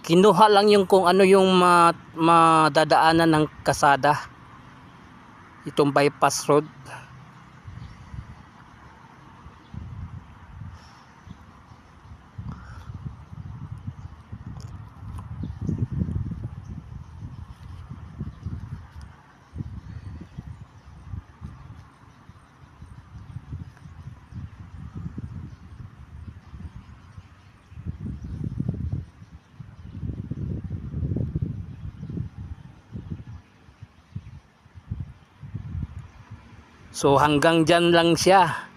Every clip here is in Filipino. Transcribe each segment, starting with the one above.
Kinuha lang yung kung ano yung madadaanan ng kasada. Itong bypass road. So hanggang dyan lang siya.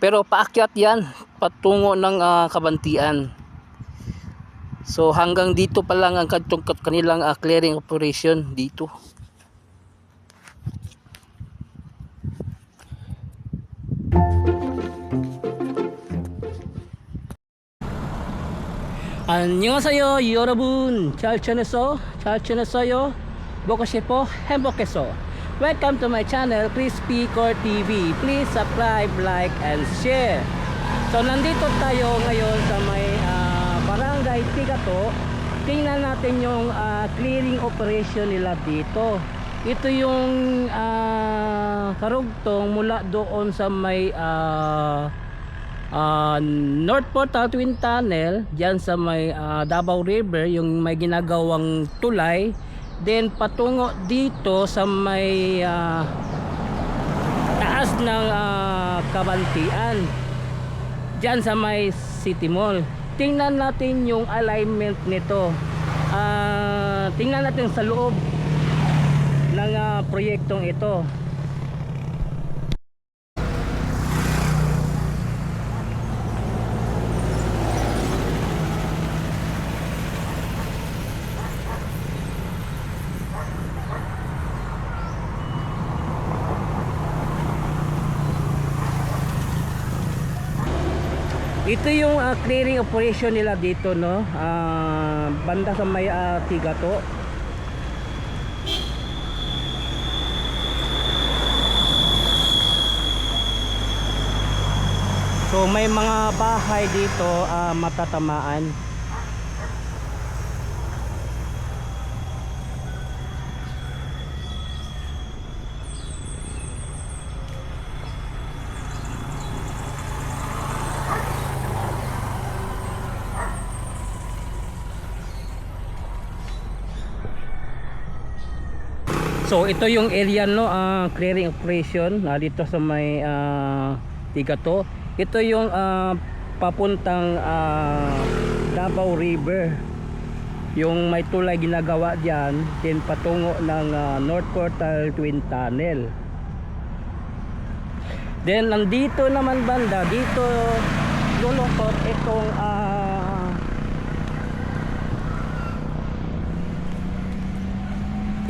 Pero paakyat yan patungo ng Kabantian. So hanggang dito pa lang ang kanilang clearing operation dito. 안녕하세요 여러분. 잘 지냈어요? 보고싶어 행복했어. Welcome to my channel Crispy Core TV. Please subscribe, like, and share. So nandito tayo ngayon sa may Barangay Tigato. Tingnan natin yung clearing operation nila dito. Ito yung karugtong mula doon sa may North Portal Twin Tunnel, dyan sa may Davao River, yung may ginagawang tulay. Then patungo dito sa may taas ng Kabantian, dyan sa may City Mall. Tingnan natin yung alignment nito. Tingnan natin sa loob ng proyektong ito. Ito yung clearing operation nila dito, no? Banda sa may Tigato. So may mga bahay dito matatamaan. So ito yung area, no, clearing operation dito sa may Tigato. Ito yung papuntang Davao River. Yung may tulay ginagawa diyan, din patungo ng North Portal Twin Tunnel. Then nandito naman banda dito lulukot itong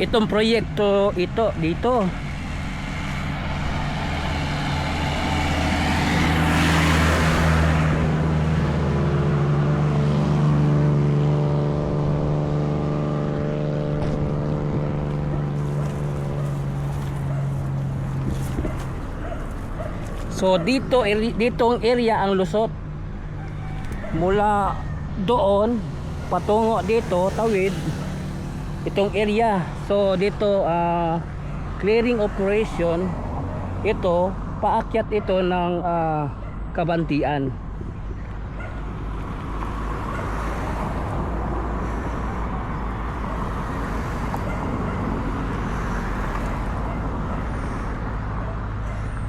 itong proyekto ito dito. So ditong area ang lusot. Mula doon patungo dito tawid itong area. So dito clearing operation ito, paakyat ito ng Kabantian.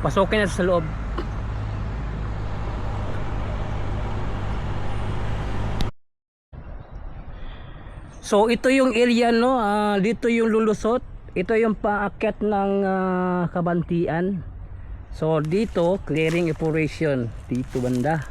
Pasokin na sa loob. So ito yung area, no, dito yung lulusot. Ito yung paakyat ng Kabantian. So dito clearing operation dito banda.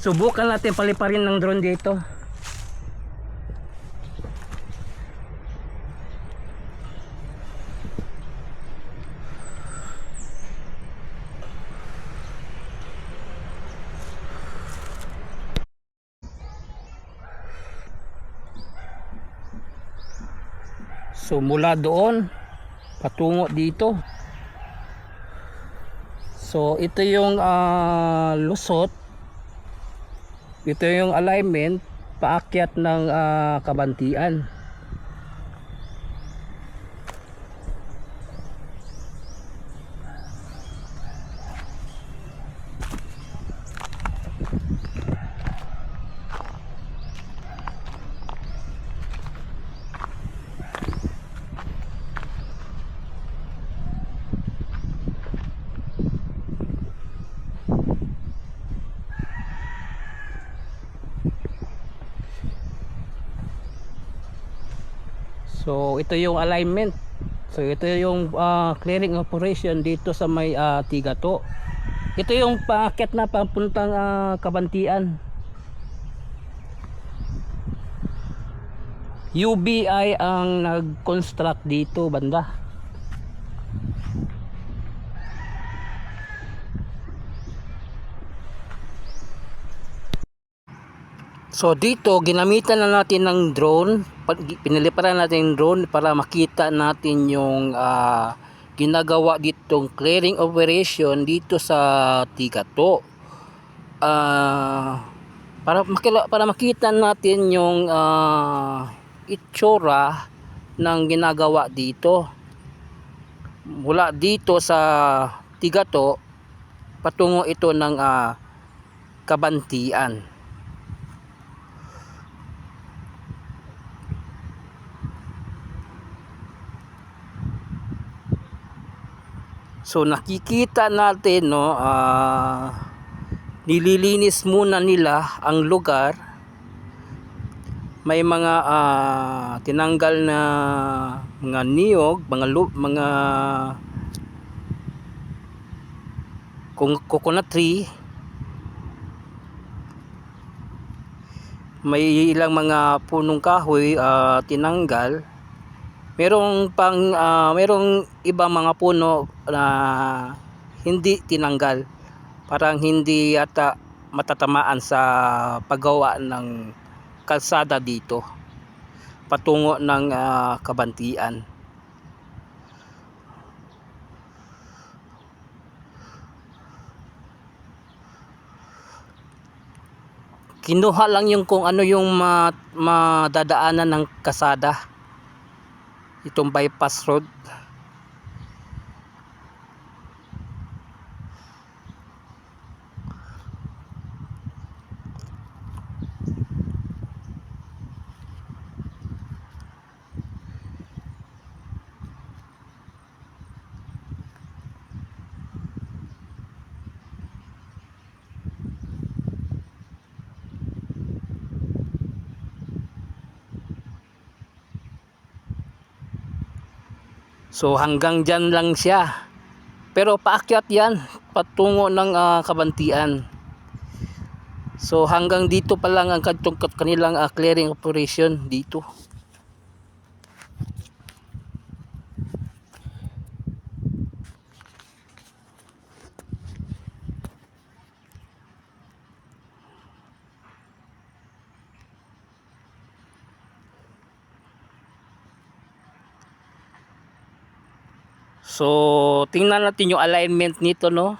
Subukan natin paliparin ng drone dito. So mula doon patungo dito. So ito yung lusot. Ito yung alignment paakyat ng Kabantian. So ito yung alignment. So ito yung clearing operation dito sa may Tigato. Ito yung paakyat na papuntang Kabantian. UBI ang nag-construct dito banda. So dito ginamitan na natin ng drone, pinaliparan natin yung drone para makita natin yung ginagawa ditong clearing operation dito sa Tigato. Para makita natin yung itsura ng ginagawa dito. Mula dito sa Tigato patungo ito ng Kabantian. So nakikita natin no, nililinis muna nila ang lugar. May mga tinanggal na mga niyog, mga coconut tree. May ilang mga punong kahoy tinanggal. Merong ibang mga puno na hindi tinanggal. Parang hindi yata matatamaan sa paggawa ng kalsada dito patungo ng Kabantian. Kinuha lang yung kung ano yung madadaanan ng kalsada. Itong bypass road. So hanggang dyan lang siya. Pero paakyat yan patungo ng Kabantian. So hanggang dito pa lang ang kanilang clearing operation dito. So tingnan natin yung alignment nito no.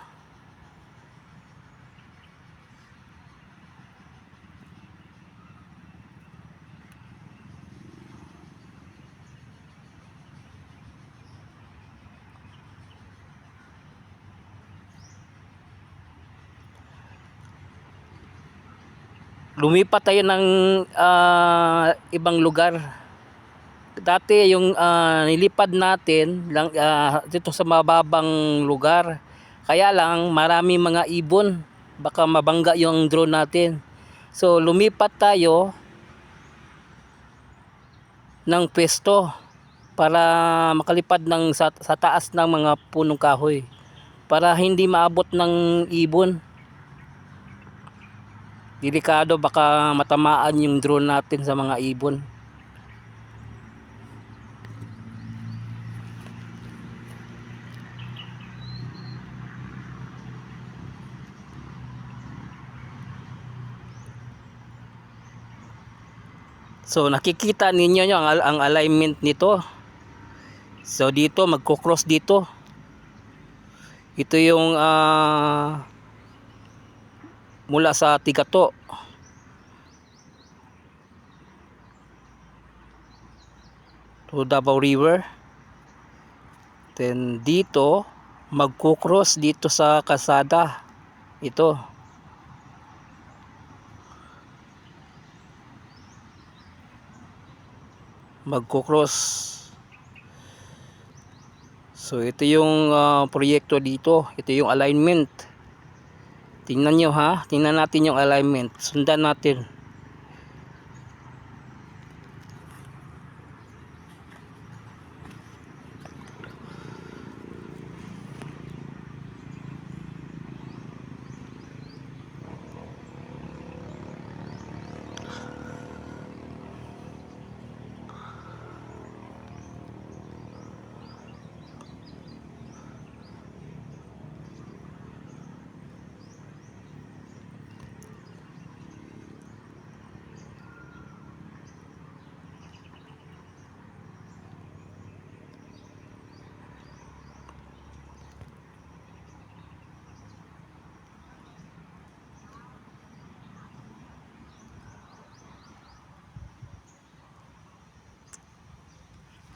Lumipat tayo ng ibang lugar. Dati yung nilipad natin lang dito sa mababang lugar. Kaya lang marami mga ibon, baka mabangga yung drone natin. So lumipat tayo ng pwesto para makalipad sa taas ng mga punong kahoy para hindi maabot ng ibon. Delikado, baka matamaan yung drone natin sa mga ibon. So nakikita ninyo ang alignment nito. So dito magko-cross dito. Ito yung mula sa Tigato to Davao River. Then dito magko-cross dito sa kalsada. Ito. Magko-cross. So ito yung proyekto dito. Ito yung alignment. Tingnan nyo ha. Tingnan natin yung alignment. Sundan natin.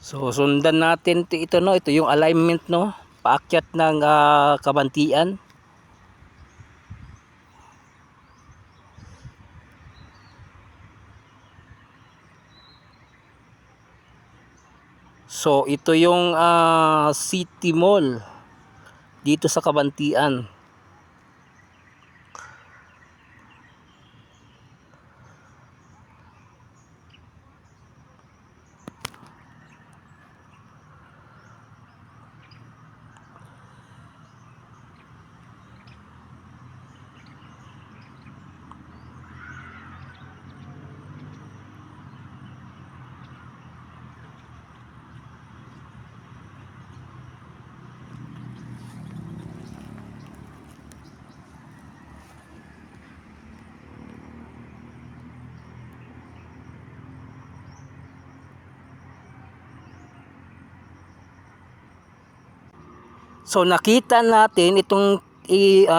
So sundan natin ito no, ito yung alignment no, paakyat ng Kabantian. So ito yung City Mall dito sa Kabantian. So nakita natin itong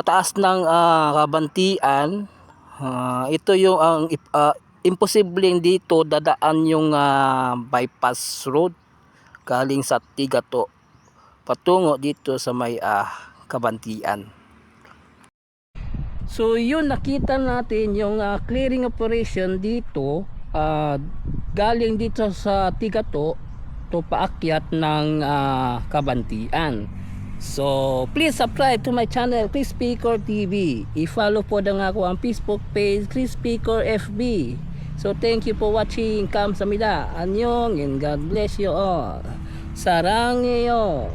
taas ng Kabantian. Ito yung ang imposibleng dito dadaan yung bypass road galing sa Tigato patungo dito sa may Kabantian. So yun, nakita natin yung clearing operation dito galing dito sa Tigato to paakyat ng Kabantian. So please subscribe to my channel Chris Picor TV. I-follow po na nga ako ang Facebook page Chris Picor FB. So thank you for watching. Kamsahamnida. Annyeong and God bless you all. Sarangheyo.